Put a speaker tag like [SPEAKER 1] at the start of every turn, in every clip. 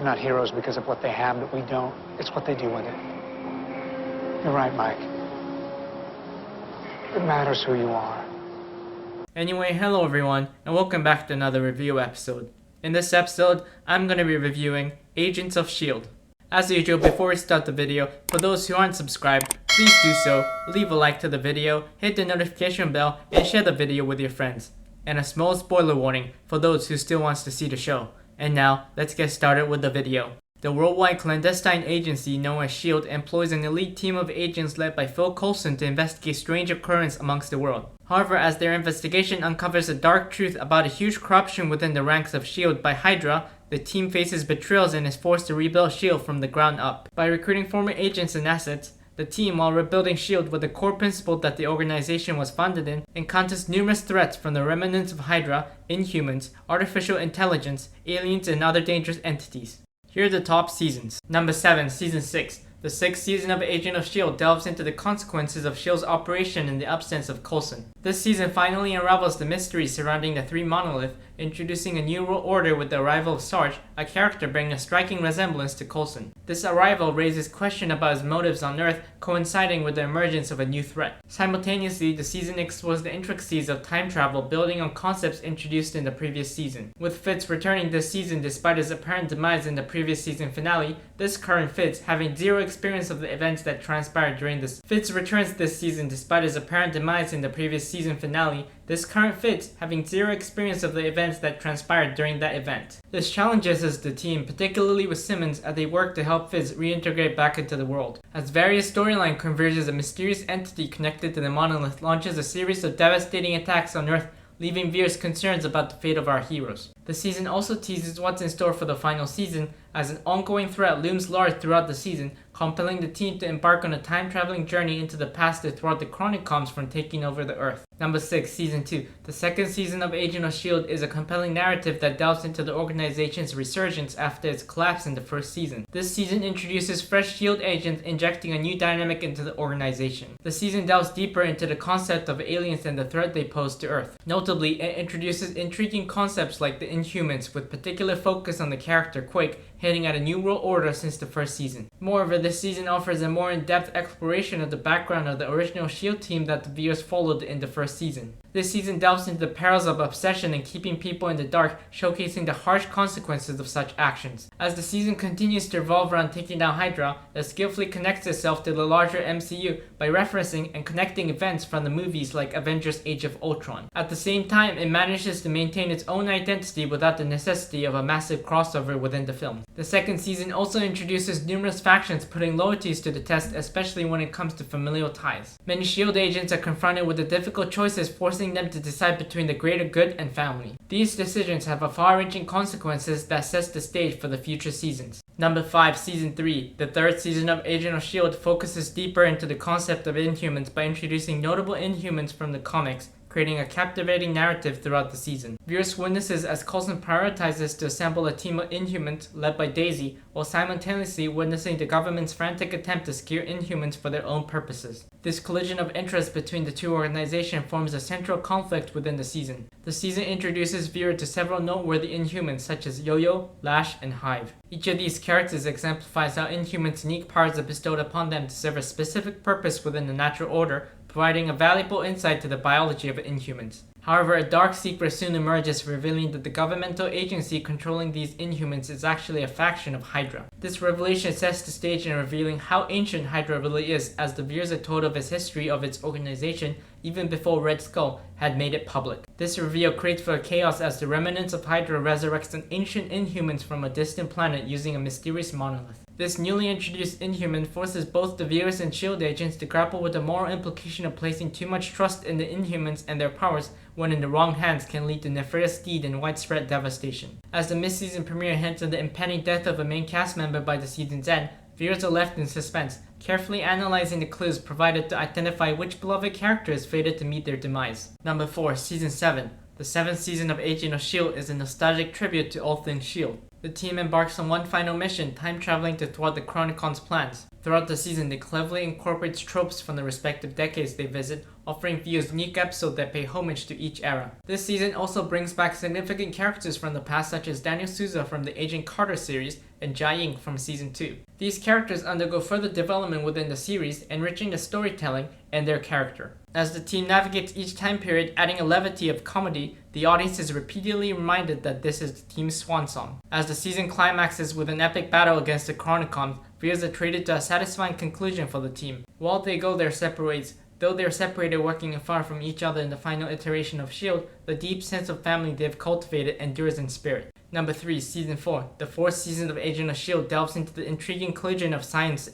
[SPEAKER 1] They're not heroes because of what they have that we don't. It's what they do with it. You're right, Mike. It matters who you are.
[SPEAKER 2] Anyway, hello everyone, and welcome back to another review episode. In this episode, I'm going to be reviewing Agents of S.H.I.E.L.D. As usual, before we start the video, for those who aren't subscribed, please do so, leave a like to the video, hit the notification bell, and share the video with your friends. And a small spoiler warning for those who still wants to see the show. And now, let's get started with the video. The worldwide clandestine agency known as S.H.I.E.L.D. employs an elite team of agents led by Phil Coulson to investigate strange occurrences amongst the world. However, as their investigation uncovers a dark truth about a huge corruption within the ranks of S.H.I.E.L.D. by Hydra, the team faces betrayals and is forced to rebuild S.H.I.E.L.D. from the ground up. By recruiting former agents and assets, the team, while rebuilding S.H.I.E.L.D. with the core principle that the organization was founded in, encounters numerous threats from the remnants of Hydra, Inhumans, artificial intelligence, aliens, and other dangerous entities. Here are the top seasons. Number 7, Season 6. The 6th season of Agent of S.H.I.E.L.D. delves into the consequences of S.H.I.E.L.D.'s operation in the absence of Coulson. This season finally unravels the mystery surrounding the three monoliths, introducing a new world order with the arrival of Sarge, a character bearing a striking resemblance to Coulson. This arrival raises questions about his motives on Earth, coinciding with the emergence of a new threat. Simultaneously, the season explores the intricacies of time travel, building on concepts introduced in the previous season. With Fitz returning this season despite his apparent demise in the previous season finale, this current Fitz, having zero experience of the events that transpired during this. Fitz returns this season despite his apparent demise in the previous season finale, this current Fitz having zero experience of the events that transpired during that event. This challenges the team, particularly with Simmons, as they work to help Fitz reintegrate back into the world. As various storyline converges, a mysterious entity connected to the monolith launches a series of devastating attacks on Earth, leaving viewers concerns about the fate of our heroes. The season also teases what's in store for the final season, as an ongoing threat looms large throughout the season, compelling the team to embark on a time-traveling journey into the past to thwart the Chronicoms from taking over the Earth. Number 6, Season 2. The 2nd season of Agent of S.H.I.E.L.D. is a compelling narrative that delves into the organization's resurgence after its collapse in the first season. This season introduces fresh S.H.I.E.L.D. agents, injecting a new dynamic into the organization. The season delves deeper into the concept of aliens and the threat they pose to Earth. Notably, it introduces intriguing concepts like the Inhumans, with particular focus on the character Quake, hitting at a new world order since the first season. Moreover, this season offers a more in-depth exploration of the background of the original S.H.I.E.L.D. team that the viewers followed in the first season. This season delves into the perils of obsession and keeping people in the dark, showcasing the harsh consequences of such actions. As the season continues to revolve around taking down Hydra, it skillfully connects itself to the larger MCU by referencing and connecting events from the movies like Avengers Age of Ultron. At the same time, it manages to maintain its own identity without the necessity of a massive crossover within the film. The 2nd season also introduces numerous factions, putting loyalties to the test, especially when it comes to familial ties. Many S.H.I.E.L.D. agents are confronted with the difficult choices, forcing them to decide between the greater good and family. These decisions have a far-reaching consequences that sets the stage for the future seasons. Number 5, Season 3. The 3rd season of Agent of S.H.I.E.L.D. focuses deeper into the concept of Inhumans by introducing notable Inhumans from the comics, creating a captivating narrative throughout the season. Viewers witnesses as Coulson prioritizes to assemble a team of Inhumans led by Daisy, while simultaneously witnessing the government's frantic attempt to secure Inhumans for their own purposes. This collision of interest between the two organizations forms a central conflict within the season. The season introduces viewers to several noteworthy Inhumans such as Yo-Yo, Lash, and Hive. Each of these characters exemplifies how Inhumans' unique powers are bestowed upon them to serve a specific purpose within the natural order, providing a valuable insight to the biology of Inhumans. However, a dark secret soon emerges, revealing that the governmental agency controlling these Inhumans is actually a faction of Hydra. This revelation sets the stage in revealing how ancient Hydra really is, as the viewers are told of its history of its organization even before Red Skull had made it public. This reveal creates for chaos as the remnants of Hydra resurrects an ancient Inhumans from a distant planet using a mysterious monolith. This newly introduced Inhuman forces both the viewers and S.H.I.E.L.D. agents to grapple with the moral implication of placing too much trust in the Inhumans and their powers when in the wrong hands can lead to nefarious deed and widespread devastation. As the mid-season premiere hints at the impending death of a main cast member by the season's end, viewers are left in suspense, carefully analyzing the clues provided to identify which beloved character is fated to meet their demise. Number 4, Season 7. The 7th season of Agent of S.H.I.E.L.D. is a nostalgic tribute to all things S.H.I.E.L.D. The team embarks on one final mission, time traveling to thwart the Chronicons' plans. Throughout the season, they cleverly incorporate tropes from the respective decades they visit, offering viewers unique episodes that pay homage to each era. This season also brings back significant characters from the past such as Daniel Souza from the Agent Carter series and Jia-Ying from Season 2. These characters undergo further development within the series, enriching the storytelling and their character. As the team navigates each time period, adding a levity of comedy, the audience is repeatedly reminded that this is the team's swan song. As the season climaxes with an epic battle against the Chronicons, viewers are treated to a satisfying conclusion for the team. While they go their separate ways, though they are separated working far from each other in the final iteration of S.H.I.E.L.D, the deep sense of family they have cultivated endures in spirit. Number 3, Season 4. The fourth season of Agent of S.H.I.E.L.D. delves into the intriguing collision of science.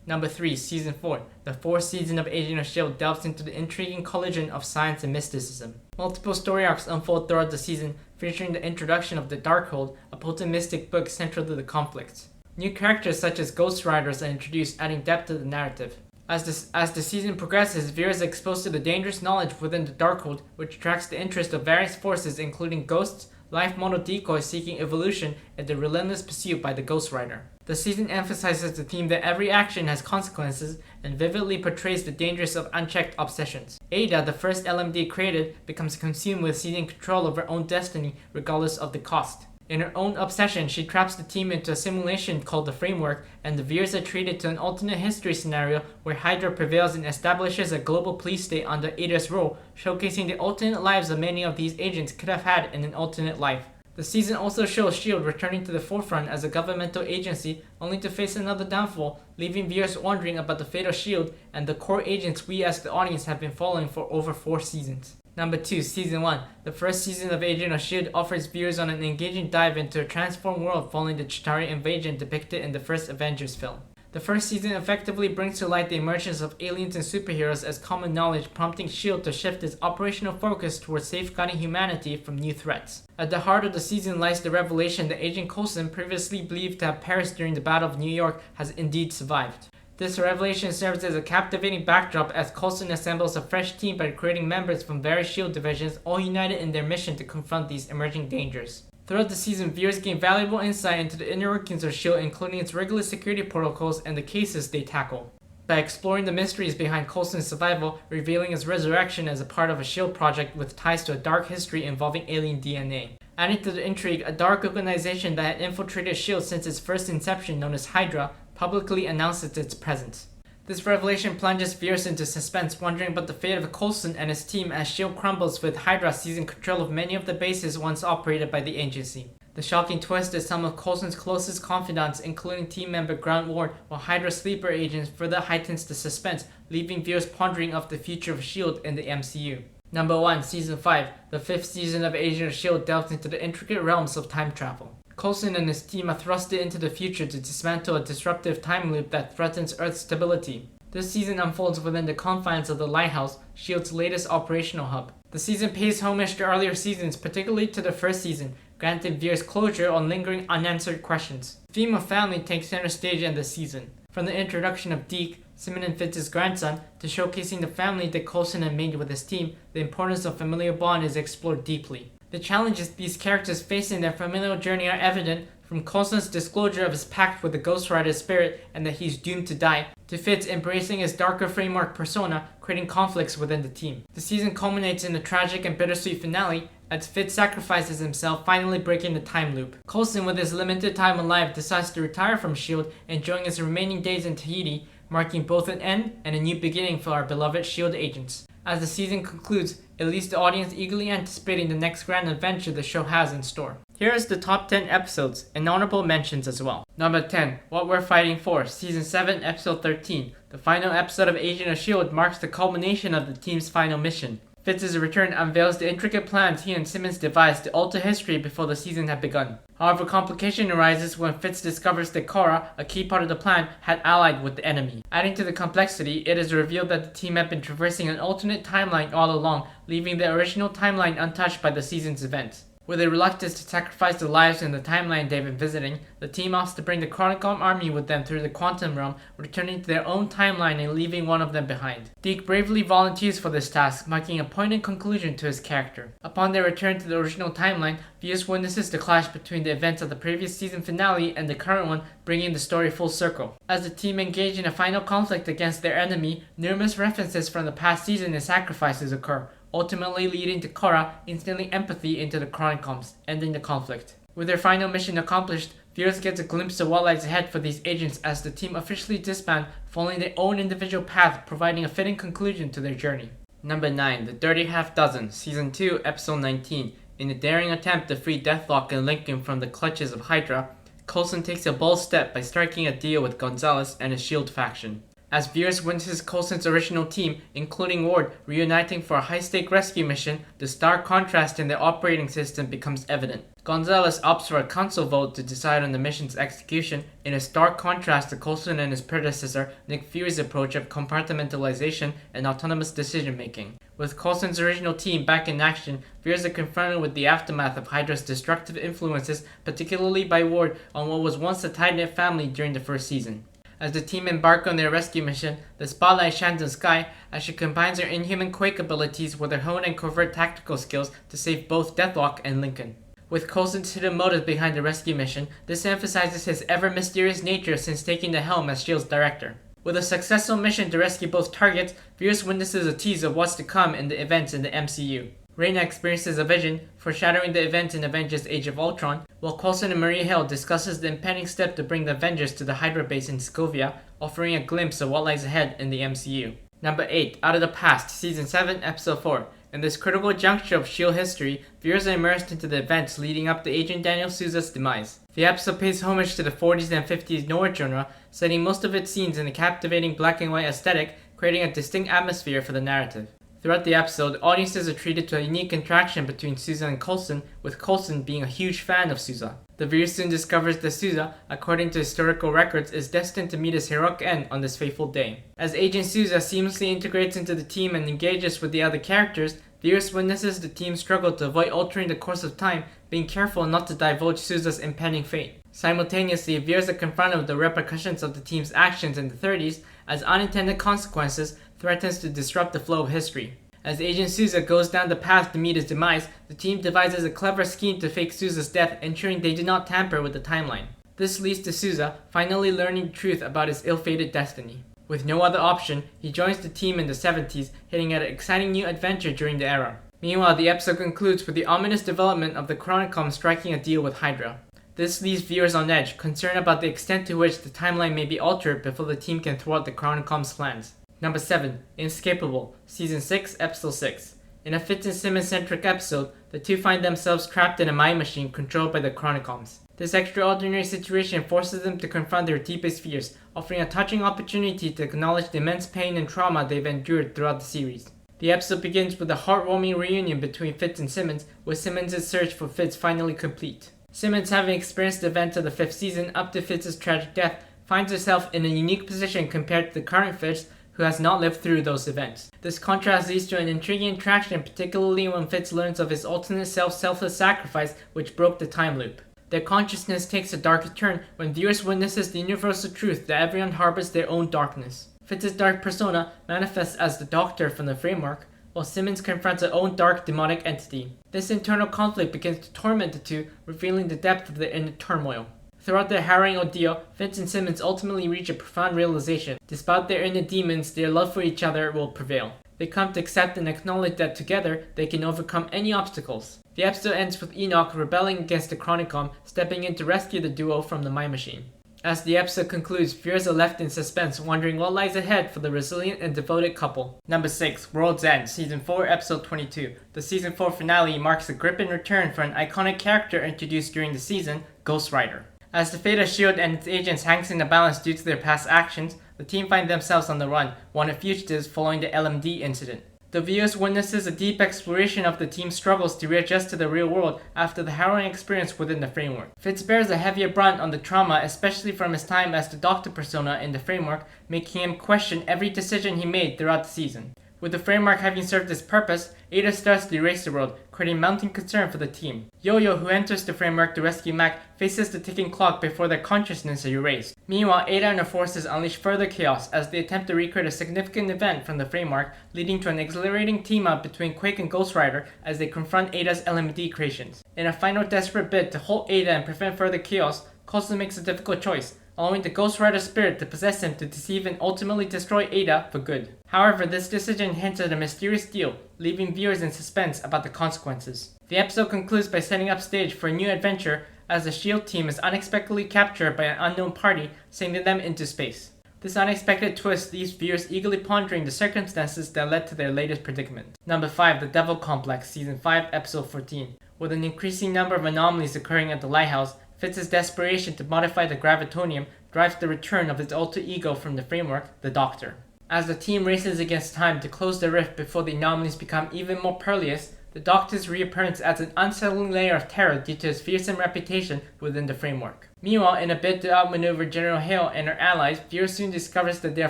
[SPEAKER 2] Number 3, Season 4. The fourth season of Agent of S.H.I.E.L.D. delves into the intriguing collision of science and mysticism. Multiple story arcs unfold throughout the season, featuring the introduction of the Darkhold, a potent mystic book central to the conflict. New characters such as Ghost Riders are introduced, adding depth to the narrative. As the season progresses, viewers are exposed to the dangerous knowledge within the Darkhold, which attracts the interest of various forces including ghosts, life model decoys seeking evolution, and the relentless pursuit by the Ghost Rider. The season emphasizes the theme that every action has consequences and vividly portrays the dangers of unchecked obsessions. Ada, the first LMD created, becomes consumed with seizing control of her own destiny regardless of the cost. In her own obsession, she traps the team into a simulation called the Framework, and the viewers are treated to an alternate history scenario where Hydra prevails and establishes a global police state under Ada's rule, showcasing the alternate lives that many of these agents could have had in an alternate life. The season also shows S.H.I.E.L.D. returning to the forefront as a governmental agency, only to face another downfall, leaving viewers wondering about the fate of S.H.I.E.L.D. and the core agents we as the audience have been following for over 4 seasons. Number 2, Season 1. The first season of Agent of S.H.I.E.L.D. offers viewers on an engaging dive into a transformed world following the Chitauri invasion depicted in the first Avengers film. The first season effectively brings to light the emergence of aliens and superheroes as common knowledge, prompting S.H.I.E.L.D. to shift its operational focus towards safeguarding humanity from new threats. At the heart of the season lies the revelation that Agent Coulson, previously believed to have perished during the Battle of New York, has indeed survived. This revelation serves as a captivating backdrop as Coulson assembles a fresh team by creating members from various S.H.I.E.L.D. divisions, all united in their mission to confront these emerging dangers. Throughout the season, viewers gain valuable insight into the inner workings of S.H.I.E.L.D., including its rigorous security protocols and the cases they tackle. By exploring the mysteries behind Coulson's survival, revealing his resurrection as a part of a S.H.I.E.L.D. project with ties to a dark history involving alien DNA. Adding to the intrigue, a dark organization that had infiltrated S.H.I.E.L.D. since its first inception, known as Hydra, publicly announces its presence. This revelation plunges viewers into suspense, wondering about the fate of Coulson and his team as S.H.I.E.L.D. crumbles with Hydra seizing control of many of the bases once operated by the agency. The shocking twist is some of Coulson's closest confidants, including team member Grant Ward, while Hydra sleeper agents further heightens the suspense, leaving viewers pondering of the future of S.H.I.E.L.D. in the MCU. Number 1, Season 5. The fifth season of Agent of S.H.I.E.L.D. delves into the intricate realms of time travel. Coulson and his team are thrusted into the future to dismantle a disruptive time loop that threatens Earth's stability. This season unfolds within the confines of the Lighthouse, S.H.I.E.L.D.'s latest operational hub. The season pays homage to earlier seasons, particularly to the first season, granting viewers closure on lingering unanswered questions. The theme of family takes center stage in this season. From the introduction of Deke, Simon and Fitz's grandson, to showcasing the family that Coulson had made with his team, the importance of familial bond is explored deeply. The challenges these characters face in their familial journey are evident, from Coulson's disclosure of his pact with the Ghost Rider's spirit and that he's doomed to die, to Fitz embracing his darker framework persona, creating conflicts within the team. The season culminates in a tragic and bittersweet finale, as Fitz sacrifices himself, finally breaking the time loop. Coulson, with his limited time alive, decides to retire from S.H.I.E.L.D., enjoying his remaining days in Tahiti, marking both an end and a new beginning for our beloved S.H.I.E.L.D. agents. As the season concludes, it leaves the audience eagerly anticipating the next grand adventure the show has in store. Here is the top 10 episodes and honorable mentions as well. Number 10, What We're Fighting For, Season 7, Episode 13. The final episode of Agent of S.H.I.E.L.D. marks the culmination of the team's final mission. Fitz's return unveils the intricate plans he and Simmons devised to alter history before the season had begun. However, complication arises when Fitz discovers that Kara, a key part of the plan, had allied with the enemy. Adding to the complexity, it is revealed that the team had been traversing an alternate timeline all along, leaving the original timeline untouched by the season's events. With a reluctance to sacrifice their lives in the timeline they've been visiting, the team opts to bring the Chronicom army with them through the quantum realm, returning to their own timeline and leaving one of them behind. Deke bravely volunteers for this task, marking a poignant conclusion to his character. Upon their return to the original timeline, viewers witnesses the clash between the events of the previous season finale and the current one, bringing the story full circle. As the team engage in a final conflict against their enemy, numerous references from the past season and sacrifices occur, ultimately leading to Korra instilling empathy into the Chronicoms, ending the conflict. With their final mission accomplished, viewers get a glimpse of what lies ahead for these agents as the team officially disband, following their own individual path, providing a fitting conclusion to their journey. Number 9. The Dirty Half Dozen, Season 2, Episode 19. In a daring attempt to free Deathlock and Lincoln from the clutches of Hydra, Coulson takes a bold step by striking a deal with Gonzalez and his S.H.I.E.L.D. faction. As viewers witness Coulson's original team, including Ward, reuniting for a high-stake rescue mission, the stark contrast in their operating system becomes evident. Gonzalez opts for a council vote to decide on the mission's execution, in a stark contrast to Coulson and his predecessor, Nick Fury's approach of compartmentalization and autonomous decision-making. With Coulson's original team back in action, viewers are confronted with the aftermath of Hydra's destructive influences, particularly by Ward, on what was once a tight-knit family during the first season. As the team embark on their rescue mission, the spotlight shines on Skye as she combines her inhuman Quake abilities with her honed and covert tactical skills to save both Deathlock and Lincoln. With Coulson's hidden motive behind the rescue mission, this emphasizes his ever-mysterious nature since taking the helm as S.H.I.E.L.D's director. With a successful mission to rescue both targets, viewers witnesses a tease of what's to come in the events in the MCU. Reyna experiences a vision, foreshadowing the events in Avengers Age of Ultron, while Coulson and Maria Hill discusses the impending step to bring the Avengers to the Hydra base in Sokovia, offering a glimpse of what lies ahead in the MCU. Number 8. Out of the Past, Season 7, Episode 4. In this critical juncture of S.H.I.E.L.D. history, viewers are immersed into the events leading up to Agent Daniel Souza's demise. The episode pays homage to the 40s and 50s noir genre, setting most of its scenes in a captivating black and white aesthetic, creating a distinct atmosphere for the narrative. Throughout the episode, audiences are treated to a unique interaction between Souza and Coulson, with Coulson being a huge fan of Souza. The viewer soon discovers that Souza, according to historical records, is destined to meet his heroic end on this fateful day. As Agent Souza seamlessly integrates into the team and engages with the other characters, viewers witnesses the team struggle to avoid altering the course of time, being careful not to divulge Souza's impending fate. Simultaneously, viewers are confronted with the repercussions of the team's actions in the 30s, as unintended consequences threatens to disrupt the flow of history. As Agent Souza goes down the path to meet his demise, the team devises a clever scheme to fake Souza's death, ensuring they do not tamper with the timeline. This leads to Souza finally learning the truth about his ill-fated destiny. With no other option, he joins the team in the 70s, hitting at an exciting new adventure during the era. Meanwhile, the episode concludes with the ominous development of the Chronicom striking a deal with Hydra. This leaves viewers on edge, concerned about the extent to which the timeline may be altered before the team can thwart the Chronicom's plans. Number 7. Inescapable, Season 6, Episode 6. In a Fitz and Simmons-centric episode, the two find themselves trapped in a mind machine controlled by the Chronicoms. This extraordinary situation forces them to confront their deepest fears, offering a touching opportunity to acknowledge the immense pain and trauma they've endured throughout the series. The episode begins with a heartwarming reunion between Fitz and Simmons, with Simmons' search for Fitz finally complete. Simmons, having experienced the events of the 5th season up to Fitz's tragic death, finds herself in a unique position compared to the current Fitz, who has not lived through those events. This contrast leads to an intriguing interaction, particularly when Fitz learns of his alternate selfless sacrifice which broke the time loop. Their consciousness takes a darker turn when viewers witnesses the universal truth that everyone harbors their own darkness. Fitz's dark persona manifests as the Doctor from the framework, while Simmons confronts her own dark demonic entity. This internal conflict begins to torment the two, revealing the depth of their inner turmoil. Throughout their harrowing ordeal, Fitz and Simmons ultimately reach a profound realization. Despite their inner demons, their love for each other will prevail. They come to accept and acknowledge that together, they can overcome any obstacles. The episode ends with Enoch rebelling against the Chronicom, stepping in to rescue the duo from the Mind Machine. As the episode concludes, viewers are left in suspense, wondering what lies ahead for the resilient and devoted couple. Number 6. World's End, Season 4, Episode 22. The Season 4 finale marks a gripping return for an iconic character introduced during the season, Ghost Rider. As the fate of S.H.I.E.L.D. and its agents hangs in the balance due to their past actions, the team find themselves on the run, wanted fugitives following the LMD incident. The viewers witnesses a deep exploration of the team's struggles to readjust to the real world after the harrowing experience within the framework. Fitz bears a heavier brunt on the trauma, especially from his time as the Doctor persona in the framework, making him question every decision he made throughout the season. With the framework having served its purpose, Ada starts to erase the world, creating mounting concern for the team. Yo-Yo, who enters the framework to rescue Mac, faces the ticking clock before their consciousness is erased. Meanwhile, Ada and her forces unleash further chaos as they attempt to recreate a significant event from the framework, leading to an exhilarating team-up between Quake and Ghost Rider as they confront Ada's LMD creations. In a final desperate bid to halt Ada and prevent further chaos, Coulson makes a difficult choice, allowing the Ghost Rider spirit to possess him to deceive and ultimately destroy Ada for good. However, this decision hints at a mysterious deal, leaving viewers in suspense about the consequences. The episode concludes by setting up stage for a new adventure as the S.H.I.E.L.D. team is unexpectedly captured by an unknown party, sending them into space. This unexpected twist leaves viewers eagerly pondering the circumstances that led to their latest predicament. Number 5. The Devil Complex, Season 5, Episode 14. With an increasing number of anomalies occurring at the lighthouse, Fitz's desperation to modify the gravitonium drives the return of his alter ego from the framework, the Doctor. As the team races against time to close the rift before the anomalies become even more perilous, the Doctor's reappearance adds an unsettling layer of terror due to his fearsome reputation within the framework. Meanwhile, in a bid to outmaneuver General Hale and her allies, viewers soon discovers that they are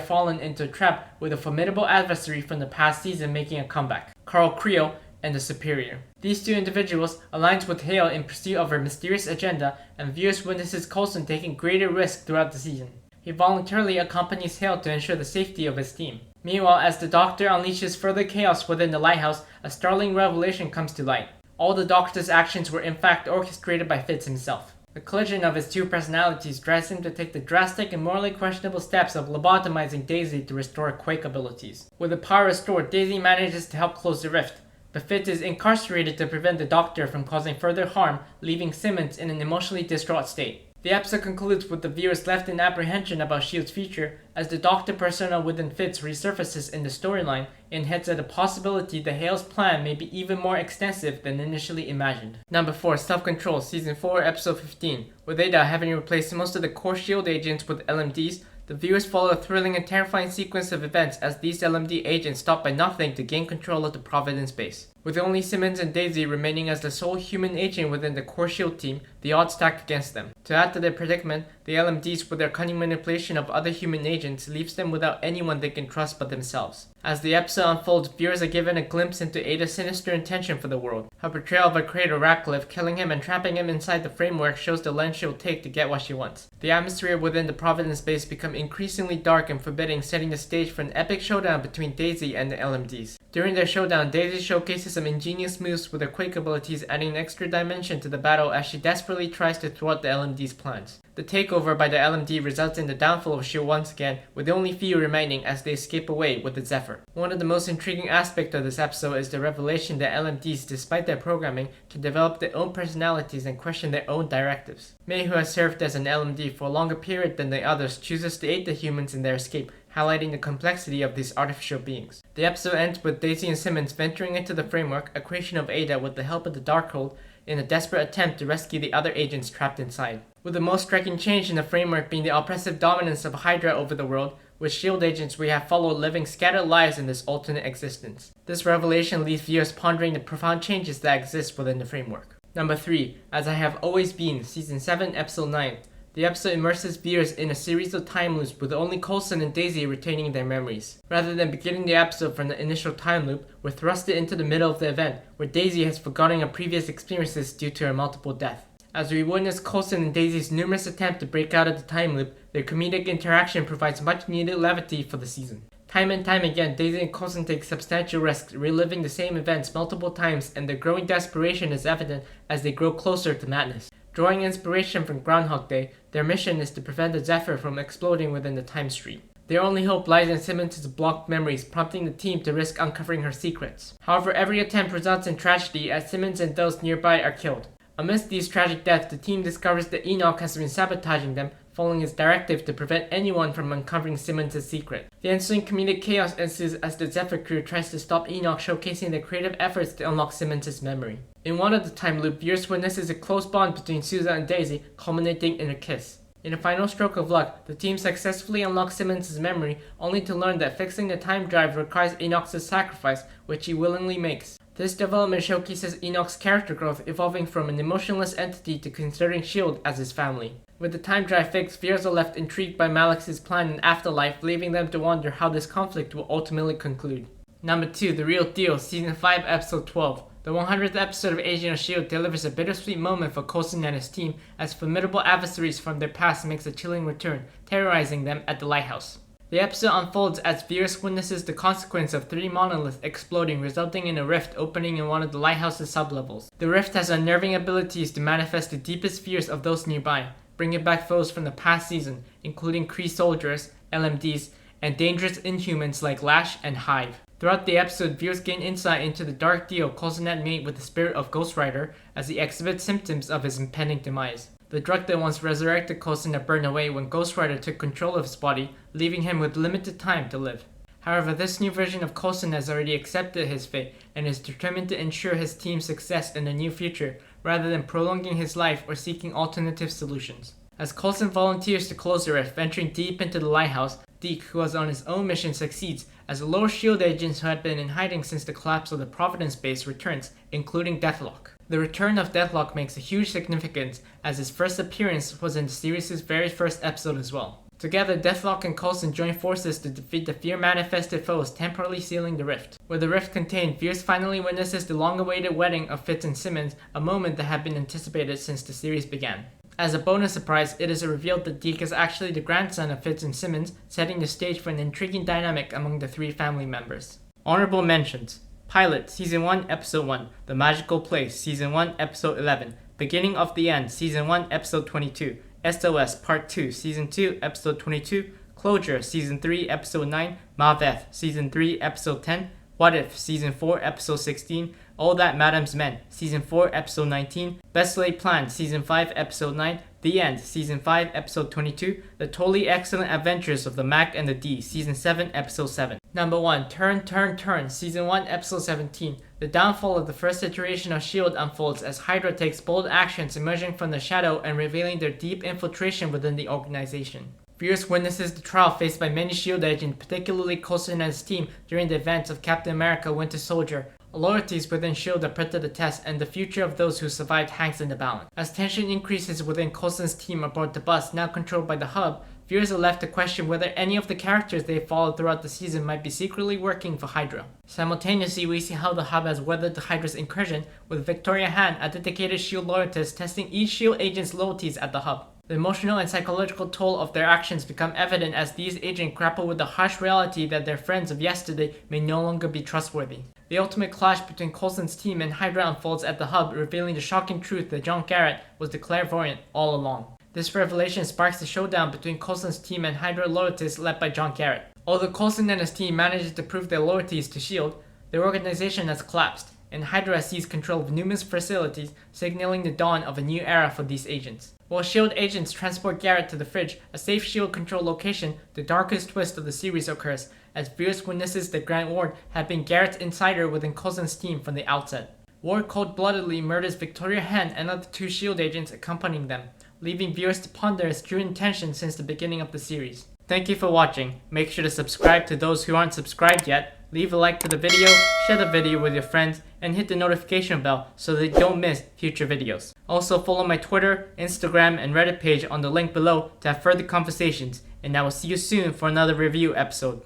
[SPEAKER 2] fallen into a trap with a formidable adversary from the past season making a comeback, Carl Creel and the Superior. These two individuals aligns with Hale in pursuit of her mysterious agenda, and viewers witnesses Coulson taking greater risks throughout the season. He voluntarily accompanies Hale to ensure the safety of his team. Meanwhile, as the Doctor unleashes further chaos within the lighthouse, a startling revelation comes to light. All the Doctor's actions were in fact orchestrated by Fitz himself. The collision of his two personalities drives him to take the drastic and morally questionable steps of lobotomizing Daisy to restore Quake abilities. With the power restored, Daisy manages to help close the rift, but Fitz is incarcerated to prevent the Doctor from causing further harm, leaving Simmons in an emotionally distraught state. The episode concludes with the viewers left in apprehension about S.H.I.E.L.D's future as the Doctor persona within Fitz resurfaces in the storyline and hints at the possibility that Hale's plan may be even more extensive than initially imagined. Number 4. Self-Control, Season 4, Episode 15. With Ada having replaced most of the core S.H.I.E.L.D. agents with LMDs, the viewers follow a thrilling and terrifying sequence of events as these LMD agents stop by nothing to gain control of the Providence base. With only Simmons and Daisy remaining as the sole human agent within the core S.H.I.E.L.D. team, the odds stack against them. To add to their predicament, the LMDs with their cunning manipulation of other human agents leaves them without anyone they can trust but themselves. As the episode unfolds, viewers are given a glimpse into Ada's sinister intention for the world. Her portrayal of her creator Ratcliffe killing him and trapping him inside the framework shows the length she'll take to get what she wants. The atmosphere within the Providence base becomes increasingly dark and forbidding, setting the stage for an epic showdown between Daisy and the LMDs. During their showdown, Daisy showcases some ingenious moves with her Quake abilities, adding an extra dimension to the battle as she desperately tries to thwart the LMD's plans. The takeover by the LMD results in the downfall of S.H.I.E.L.D. once again, with only few remaining as they escape away with its effort. One of the most intriguing aspects of this episode is the revelation that LMDs, despite their programming, can develop their own personalities and question their own directives. May, who has served as an LMD for a longer period than the others, chooses to aid the humans in their escape, highlighting the complexity of these artificial beings. The episode ends with Daisy and Simmons venturing into the framework, a creation of Ada with the help of the Darkhold, in a desperate attempt to rescue the other agents trapped inside. With the most striking change in the framework being the oppressive dominance of Hydra over the world, with S.H.I.E.L.D. agents we have followed living scattered lives in this alternate existence. This revelation leaves viewers pondering the profound changes that exist within the framework. Number 3. As I Have Always Been, Season 7, Episode 9. The episode immerses viewers in a series of time loops with only Coulson and Daisy retaining their memories. Rather than beginning the episode from the initial time loop, we're thrusted into the middle of the event, where Daisy has forgotten her previous experiences due to her multiple deaths. As we witness Coulson and Daisy's numerous attempts to break out of the time loop, their comedic interaction provides much needed levity for the season. Time and time again, Daisy and Coulson take substantial risks, reliving the same events multiple times, and their growing desperation is evident as they grow closer to madness. Drawing inspiration from Groundhog Day, their mission is to prevent the Zephyr from exploding within the time stream. Their only hope lies in Simmons' blocked memories, prompting the team to risk uncovering her secrets. However, every attempt results in tragedy as Simmons and those nearby are killed. Amidst these tragic deaths, the team discovers that Enoch has been sabotaging them, following his directive to prevent anyone from uncovering Simmons' secret. The ensuing comedic chaos ensues as the Zephyr crew tries to stop Enoch, showcasing their creative efforts to unlock Simmons' memory. In one of the time loop, viewers witnesses a close bond between Susan and Daisy, culminating in a kiss. In a final stroke of luck, the team successfully unlocks Simmons' memory, only to learn that fixing the time drive requires Enoch's sacrifice, which he willingly makes. This development showcases Enoch's character growth, evolving from an emotionless entity to considering S.H.I.E.L.D. as his family. With the time drive fixed, viewers are left intrigued by Malix's plan in Afterlife, leaving them to wonder how this conflict will ultimately conclude. Number 2, The Real Deal, Season 5, Episode 12. The 100th episode of Agent of S.H.I.E.L.D. delivers a bittersweet moment for Coulson and his team as formidable adversaries from their past makes a chilling return, terrorizing them at the lighthouse. The episode unfolds as Virus witnesses the consequence of 3 monoliths exploding, resulting in a rift opening in one of the lighthouse's sublevels. The rift has unnerving abilities to manifest the deepest fears of those nearby, bringing back foes from the past season, including Kree soldiers, LMDs, and dangerous Inhumans like Lash and Hive. Throughout the episode, viewers gain insight into the dark deal Coulson had made with the spirit of Ghost Rider as he exhibits symptoms of his impending demise. The drug that once resurrected Coulson had burned away when Ghost Rider took control of his body, leaving him with limited time to live. However, this new version of Coulson has already accepted his fate and is determined to ensure his team's success in the near future, rather than prolonging his life or seeking alternative solutions. As Coulson volunteers to close the rift, venturing deep into the lighthouse, Deke, who was on his own mission, succeeds as the lower S.H.I.E.L.D. agents who had been in hiding since the collapse of the Providence base returns, including Deathlock. The return of Deathlock makes a huge significance as his first appearance was in the series' very first episode as well. Together, Deathlock and Coulson join forces to defeat the fear-manifested foes temporarily sealing the rift. Where the rift contained, Fierce finally witnesses the long-awaited wedding of Fitz and Simmons, a moment that had been anticipated since the series began. As a bonus surprise, it is revealed that Deke is actually the grandson of Fitz and Simmons, setting the stage for an intriguing dynamic among the 3 family members. Honorable mentions: Pilot, Season 1, Episode 1, The Magical Place, Season 1, Episode 11, Beginning of the End, Season 1, Episode 22, SOS, Part 2, Season 2, Episode 22, Closure, Season 3, Episode 9, Maveth, Season 3, Episode 10, What If, Season 4, Episode 16, All That Madam's Men, Season 4, Episode 19, Best Laid Plan, Season 5, Episode 9, The End, Season 5, Episode 22, The Totally Excellent Adventures of the Mac and the D, Season 7, Episode 7. Number 1, Turn, Season 1, Episode 17. The downfall of the first iteration of S.H.I.E.L.D. unfolds as Hydra takes bold actions, emerging from the shadow and revealing their deep infiltration within the organization. Fierce witnesses the trial faced by many S.H.I.E.L.D. agents, particularly Coulson and his team, during the events of Captain America Winter Soldier. Loyalties within S.H.I.E.L.D. are put to the test, and the future of those who survived hangs in the balance. As tension increases within Coulson's team aboard the bus, now controlled by the Hub, viewers are left to question whether any of the characters they followed throughout the season might be secretly working for Hydra. Simultaneously, we see how the Hub has weathered the Hydra's incursion, with Victoria Han, a dedicated S.H.I.E.L.D. loyalist, testing each S.H.I.E.L.D. agent's loyalties at the Hub. The emotional and psychological toll of their actions become evident as these agents grapple with the harsh reality that their friends of yesterday may no longer be trustworthy. The ultimate clash between Coulson's team and Hydra unfolds at the Hub, revealing the shocking truth that John Garrett was the clairvoyant all along. This revelation sparks the showdown between Coulson's team and Hydra loyalists led by John Garrett. Although Coulson and his team manages to prove their loyalties to S.H.I.E.L.D., their organization has collapsed, and Hydra has seized control of numerous facilities, signaling the dawn of a new era for these agents. While S.H.I.E.L.D. agents transport Garrett to the Fridge, a safe S.H.I.E.L.D. controlled location, the darkest twist of the series occurs, as Fierce witnesses that Grant Ward had been Garrett's insider within Coulson's team from the outset. Ward cold-bloodedly murders Victoria Han and other 2 S.H.I.E.L.D. agents accompanying them, leaving viewers to ponder his true intentions since the beginning of the series. Thank you for watching. Make sure to subscribe to those who aren't subscribed yet, leave a like to the video, share the video with your friends, and hit the notification bell so that you don't miss future videos. Also follow my Twitter, Instagram, and Reddit page on the link below to have further conversations, and I will see you soon for another review episode.